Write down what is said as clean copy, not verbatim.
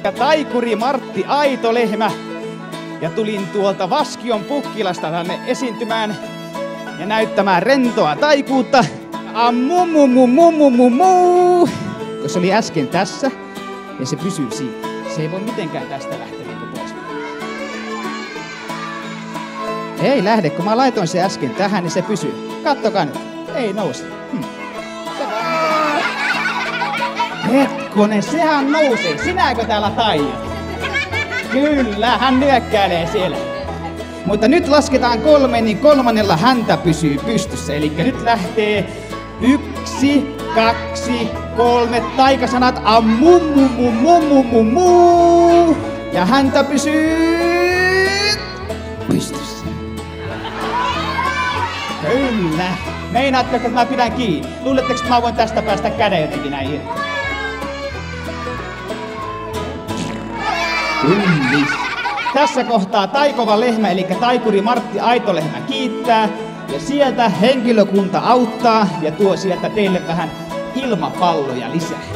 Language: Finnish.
Ja taikuri Martti Aitolehmä. Ja tulin tuolta Vaskion Pukkilasta tänne esiintymään ja näyttämään rentoa taikuutta. Ammumumumumumumuu. Kun se oli äsken tässä ja se pysyy siinä. Se ei voi mitenkään tästä lähteä pois. Ei lähde, kun mä laitoin se äsken tähän, niin se pysyy. Kattokaa nyt. Ei nouse. Hetkonen, sehän nousee. Sinäkö täällä taijat? Kyllä, hän nyökkäilee siellä. Mutta nyt lasketaan 3, niin 3. häntä pysyy pystyssä. Eli nyt lähtee 1, 2, 3. Taikasanat ammumumumumumumuu. Ja häntä pysyy pystyssä. Kyllä. Meinaatteko, että mä pidän kiinni? Luuletteko, että mä voin tästä päästä käden jotenkin näin irti? Yllis. Tässä kohtaa taikova lehmä, eli taikuri Martti Aitolehmä kiittää. Ja sieltä henkilökunta auttaa ja tuo sieltä teille vähän ilmapalloja lisää.